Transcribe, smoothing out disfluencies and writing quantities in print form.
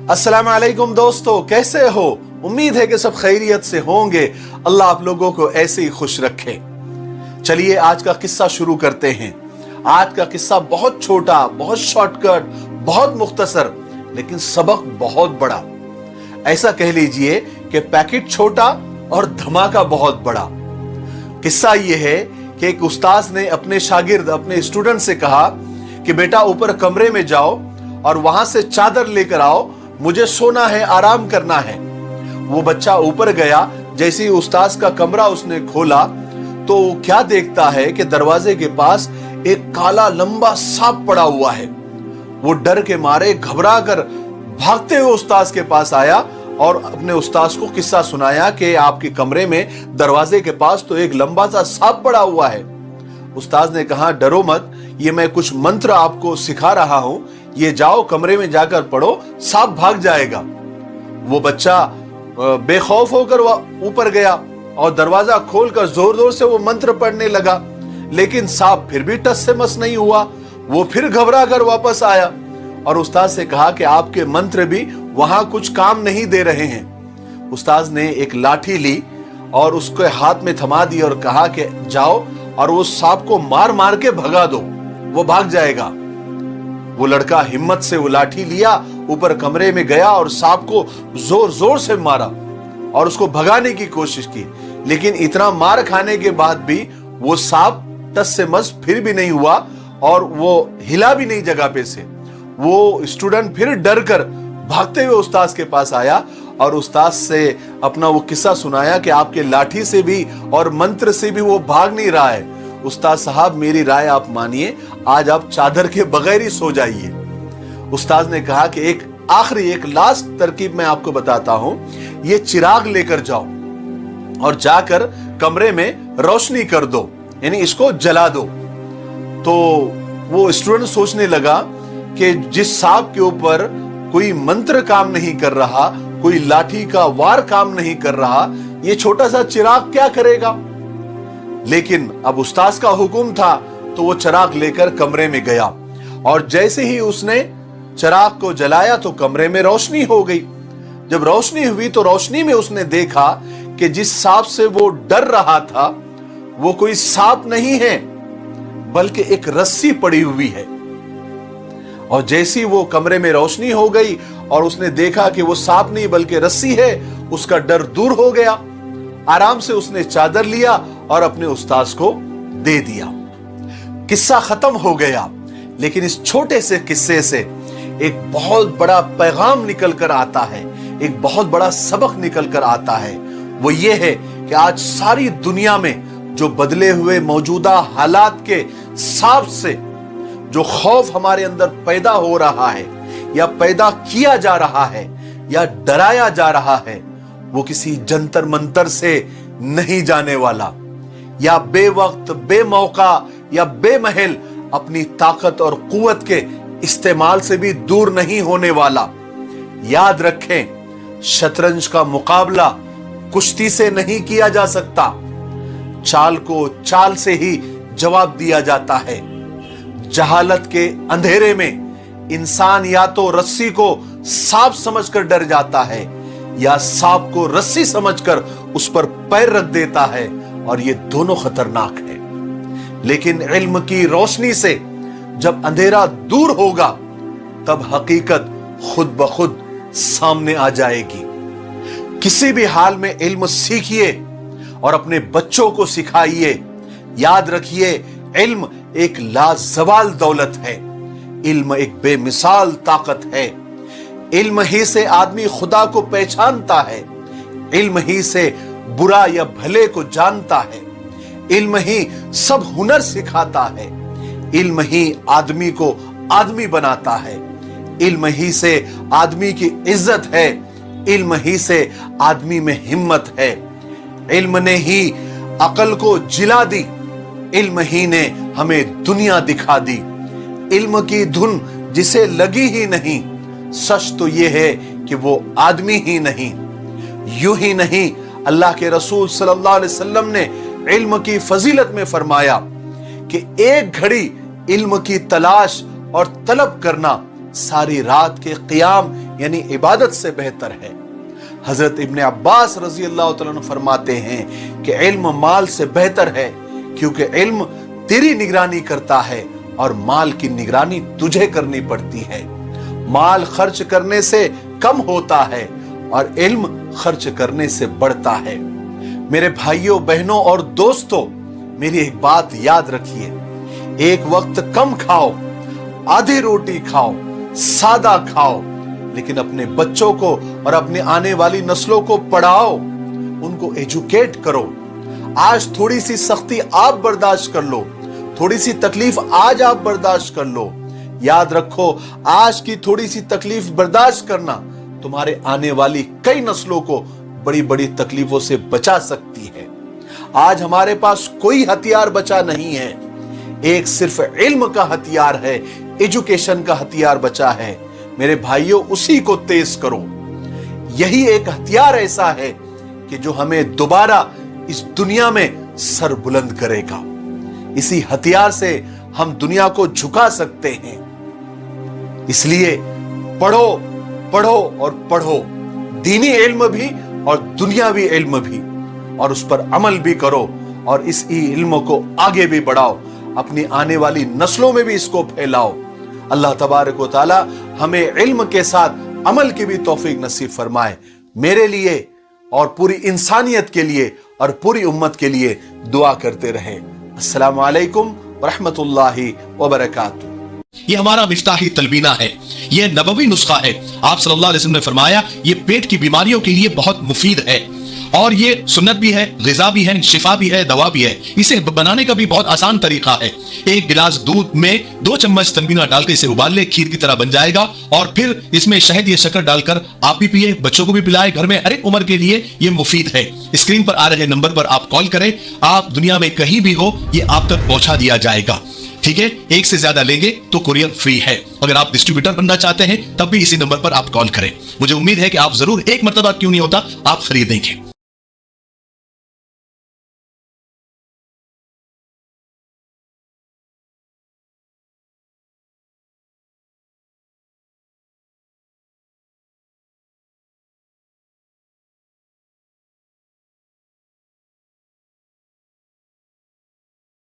अस्सलाम वालेकुम दोस्तों, कैसे हो? उम्मीद है कि सब खैरियत से होंगे। अल्लाह आप लोगों को ऐसे ही खुश रखे। चलिए आज का किस्सा शुरू करते हैं। आज का किस्सा बहुत छोटा, बहुत शॉर्टकट, बहुत मुख्तसर, लेकिन सबक बहुत बड़ा। ऐसा कह लीजिए कि पैकेट छोटा और धमाका बहुत बड़ा। किस्सा यह है कि एक उस्ताद ने अपने शागिर्द, अपने स्टूडेंट से कहा कि बेटा ऊपर कमरे में जाओ और वहां से चादर लेकर आओ, मुझे सोना है, आराम करना है। वो बच्चा ऊपर गया। जैसे ही उस्ताद का कमरा उसने खोला तो क्या देखता है कि दरवाजे के पास एक काला लंबा सांप पड़ा हुआ है। वो डर के मारे घबरा कर भागते हुए उस्ताद के पास आया और अपने उस्ताद को किस्सा सुनाया कि आपके कमरे में दरवाजे के पास तो एक लंबा सा सांप पड़ा हुआ है। उस्ताद ने कहा, डरो मत, ये मैं कुछ मंत्र आपको सिखा रहा हूं, ये जाओ कमरे में जाकर पढ़ो, सांप भाग जाएगा। वो बच्चा बेखौफ होकर ऊपर गया और दरवाजा खोलकर जोर जोर से वो मंत्र पढ़ने लगा, लेकिन सांप फिर भी टस से मस नहीं हुआ। वो फिर घबरा कर वापस आया और उस्ताद से कहा कि आपके मंत्र भी वहां कुछ काम नहीं दे रहे हैं। उस्ताद ने एक लाठी ली और उसके हाथ में थमा दी और कहा कि जाओ और वो सांप को मार मार के भगा दो, वो भाग जाएगा। वो लड़का हिम्मत से वो लाठी लिया, ऊपर कमरे में गया और सांप को जोर जोर से मारा और उसको भगाने की कोशिश की, लेकिन इतना मार खाने के बाद भी वो सांप टस से मस फिर भी नहीं हुआ और वो हिला भी नहीं जगह पे से। वो स्टूडेंट फिर डर कर भागते हुए उस्ताद के पास आया और उस्ताद से अपना वो किस्सा सुनाया कि आपके लाठी से भी और मंत्र से भी वो भाग नहीं रहा है। उस्ताद साहब, मेरी राय आप मानिए, आज आप चादर के बगैर ही सो जाइए। उस्ताद ने कहा कि एक लास्ट तरकीब मैं आपको बताता हूं, ये चिराग लेकर जाओ और जाकर कमरे में रोशनी कर दो, यानी इसको जला दो। तो वो स्टूडेंट सोचने लगा कि जिस सांप के ऊपर कोई मंत्र काम नहीं कर रहा, कोई लाठी का वार काम नहीं कर रहा, ये छोटा सा चिराग क्या करेगा। लेकिन अब उस्ताद का हुक्म था तो वो चिराग लेकर कमरे में गया और जैसे ही उसने चिराग को जलाया तो कमरे में रोशनी हो गई। जब रोशनी हुई तो रोशनी में उसने देखा कि जिस सांप से वो डर रहा था वो कोई सांप नहीं है, बल्कि एक रस्सी पड़ी हुई है। और जैसी वो कमरे में रोशनी हो गई और उसने देखा कि वो सांप नहीं बल्कि रस्सी है, उसका डर दूर हो गया। आराम से उसने चादर लिया और अपने उस्ताद को दे दिया। किस्सा खत्म हो गया, लेकिन इस छोटे से किस्से से एक बहुत बड़ा पैगाम निकल कर आता है, एक बहुत बड़ा सबक निकल कर आता है। वो ये है कि आज सारी दुनिया में जो बदले हुए मौजूदा हालात के हिसाब से जो खौफ हमारे अंदर पैदा हो रहा है या पैदा किया जा रहा है या डराया जा रहा है, वो किसी जंतर मंतर से नहीं जाने वाला, या बेवक्त, बेमौका या बेमहल अपनी ताकत और कुव्वत के इस्तेमाल से भी दूर नहीं होने वाला। याद रखें, शतरंज का मुकाबला कुश्ती से नहीं किया जा सकता, चाल को चाल से ही जवाब दिया जाता है। जहालत के अंधेरे में इंसान या तो रस्सी को सांप समझकर डर जाता है या सांप को रस्सी समझकर उस पर पैर रख देता है, और ये दोनों खतरनाक है। लेकिन इल्म की रोशनी से जब अंधेरा दूर होगा तब हकीकत खुद ब खुद सामने आ जाएगी। किसी भी हाल में इल्म सीखिए और अपने बच्चों को सिखाइए। याद रखिए, इल्म एक लाजवाल दौलत है, इल्म एक बेमिसाल ताकत है। इल्म ही से आदमी खुदा को पहचानता है, इल्म ही से बुरा या भले को जानता है, इल्म ही सब हुनर सिखाता है, इल्म ही आदमी को आदमी बनाता है, इल्म ही से आदमी की इज्जत है, इल्म ही से आदमी में हिम्मत है। इल्म ने ही अकल को जिला दी, इल्म ही ने हमें दुनिया दिखा दी। इल्म की धुन जिसे लगी ही नहीं, सच तो यह है कि वो आदमी ही नहीं। यूं ही नहीं, अल्लाह के रसूल सल्लल्लाहु अलैहि वसल्लम ने इल्म की फजीलत में फरमाया कि एक घड़ी इल्म की तलाश और तलब करना सारी रात के क़ियाम यानी इबादत से बेहतर है। हजरत इब्ने अब्बास रजी अल्लाह तआला अन्हु फरमाते हैं कि इल्म माल से बेहतर है, क्योंकि इल्म तेरी निगरानी करता है और माल की निगरानी तुझे करनी पड़ती है। माल खर्च करने से कम होता है और इल्म खर्च करने से बढ़ता है। मेरे भाइयों बहनों और दोस्तों, मेरी एक बात याद रखिए, एक वक्त कम खाओ, आधी रोटी खाओ, सादा खाओ, लेकिन अपने बच्चों को और अपने आने वाली नस्लों को पढ़ाओ, उनको एजुकेट करो। आज थोड़ी सी सख्ती आप बर्दाश्त कर लो, थोड़ी सी तकलीफ आज आप बर्दाश्त कर लो। याद रखो, आज की थोड़ी सी तकलीफ बर्दाश्त करना तुम्हारे आने वाली कई नस्लों को बड़ी बड़ी तकलीफों से बचा सकती है। आज हमारे पास कोई हथियार बचा नहीं है, एक सिर्फ इल्म का हथियार है, एजुकेशन का हथियार बचा है। मेरे भाइयों, उसी को तेज करो। यही एक हथियार ऐसा है कि जो हमें दोबारा इस दुनिया में सर बुलंद करेगा। इसी हथियार से हम दुनिया को झुका सकते हैं। इसलिए पढ़ो, पढ़ो और पढ़ो, दीनी इल्म भी और दुनियावी इल्म भी, और उस पर अमल भी करो और इस इल्म को आगे भी बढ़ाओ, अपनी आने वाली नस्लों में भी इसको फैलाओ। अल्लाह तबारक व तआला हमें इल्म के साथ अमल की भी तौफीक नसीब फरमाए। मेरे लिए और पूरी इंसानियत के लिए और पूरी उम्मत के लिए दुआ करते रहे। अस्सलामु अलैकुम व रहमतुल्लाहि व बरकातुहू। ये हमारा मिफ्ताही तलबीना है, ये नबवी नुस्खा है। आप सल्लल्लाहु अलैहि वसल्लम ने फरमाया ये पेट की बीमारियों के लिए बहुत मुफीद है, और ये सुन्नत भी है, गिज़ा भी है, शिफा भी है, दवा भी है। इसे बनाने का भी बहुत आसान तरीका है। एक गिलास दूध में 2 चम्मच तलबीना डालकर इसे उबाल ले, खीर की तरह बन जाएगा, और फिर इसमें शहद या शक्कर डालकर आप भी पिए, बच्चों को भी पिलाए। घर में हर एक उम्र के लिए ये मुफीद है। स्क्रीन पर आ रहे नंबर पर आप कॉल करें, आप दुनिया में कहीं भी हो ये आप तक पहुंचा दिया जाएगा। ठीक है, एक से ज्यादा लेंगे तो कुरियर फ्री है। अगर आप डिस्ट्रीब्यूटर बनना चाहते हैं तब भी इसी नंबर पर आप कॉल करें। मुझे उम्मीद है कि आप जरूर, एक मर्तबा क्यों नहीं होता, आप खरीदेंगे।